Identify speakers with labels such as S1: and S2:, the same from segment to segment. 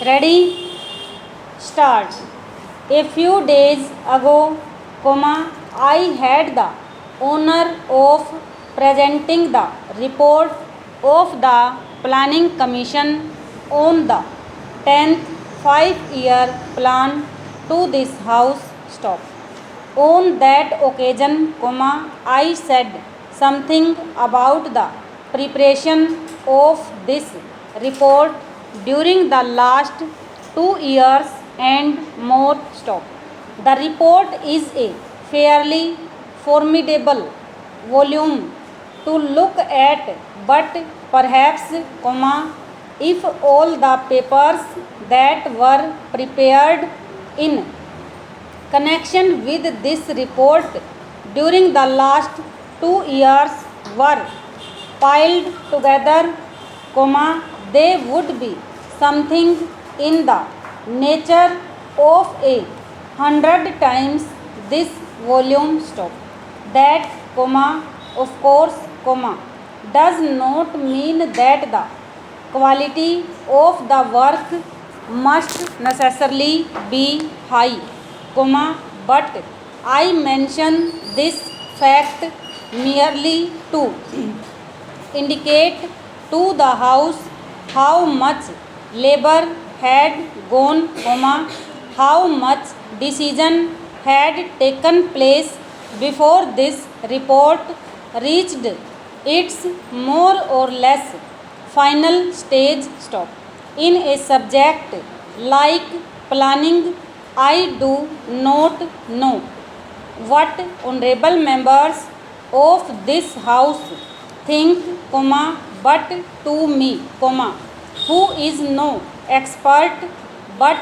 S1: Ready? Start. A few days ago, I had the honor of presenting the report of the Planning Commission on the 10th 5-year plan to this House. Stop. On that occasion, I said something about the preparation of this report during the last 2 years and more. Stop. The report is a fairly formidable volume to look at, but perhaps, if all the papers that were prepared in connection with this report during the last 2 years were piled together, they would be something in the nature of 100 times this volume. Stop. That, of course, does not mean that the quality of the work must necessarily be high, but I mention this fact merely to indicate to the House how much labor had gone, how much decision had taken place before this report reached its more or less final stage. Stop. In a subject like planning, I do not know what honorable members of this House think, but to me, who is no expert but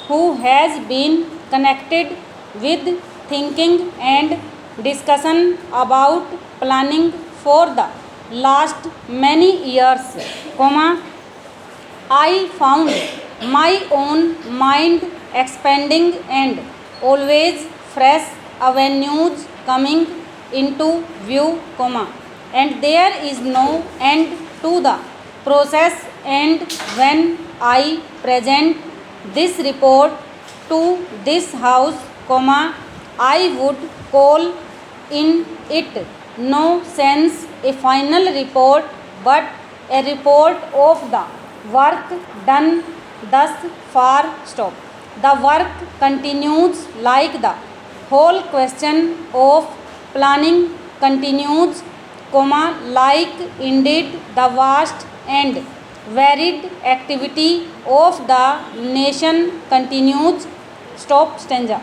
S1: who has been connected with thinking and discussion about planning for the last many years, I found my own mind expanding and always fresh avenues coming into view, and there is no end to the process. And when I present this report to this House, I would call in it no sense a final report, but a report of the work done thus far. Stop. The work continues like the whole question of planning continues, like indeed the vast and varied activity of the nation continues. Stop. Stanza.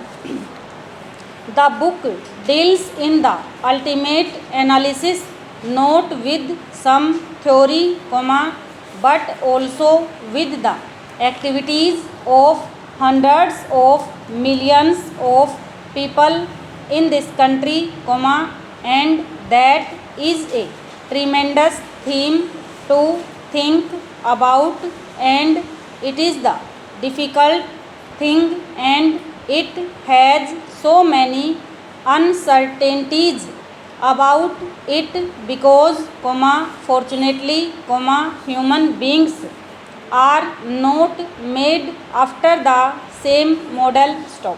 S1: The book deals in the ultimate analysis not with some theory, but also with the activities of hundreds of millions of people in this country, and that is a tremendous theme to think about, and it is the difficult thing, and it has so many uncertainties about it because, fortunately, human beings are not made after the same model. Stop.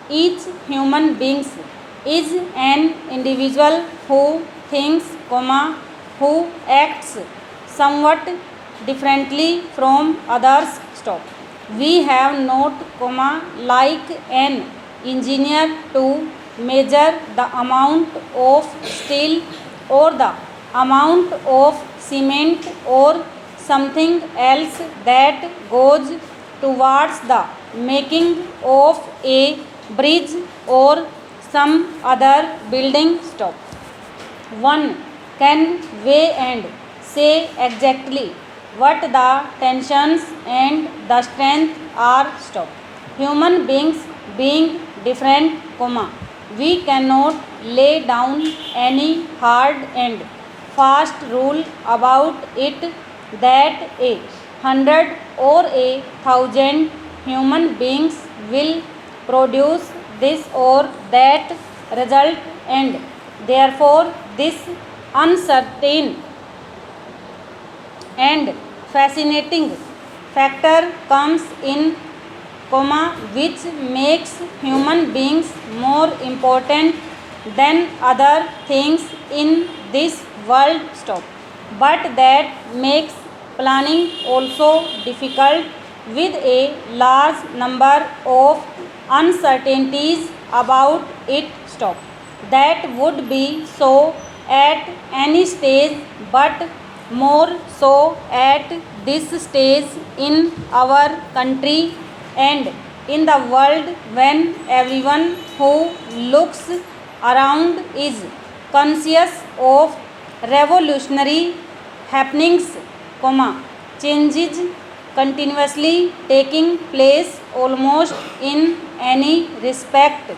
S1: Each human being is an individual who thinks, who acts somewhat differently from others. Stop. We have not, like an engineer, to measure the amount of steel or the amount of cement or something else that goes towards the making of a bridge or some other building. Stop. One can weigh and say exactly what the tensions and the strength are. Stop. Human beings being different, we cannot lay down any hard and fast rule about it that 100 or 1,000 human beings will produce this or that result, and therefore this uncertain and fascinating factor comes in, comma, which makes human beings more important than other things in this world, stop, but that makes planning also difficult with a large number of uncertainties about it, stop. That would be so at any stage, but more so at this stage in our country and in the world, when everyone who looks around is conscious of revolutionary happenings, comma, changes continuously taking place almost in any respect.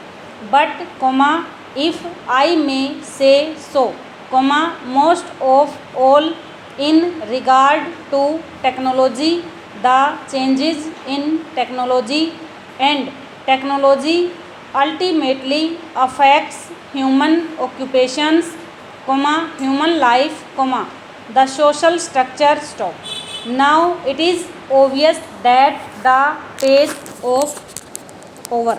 S1: But, comma, if I may say so, comma, most of all in regard to technology, the changes in technology and technology ultimately affects human occupations, comma, human life, comma, the social structure, stop. Now it is obvious that the page of over.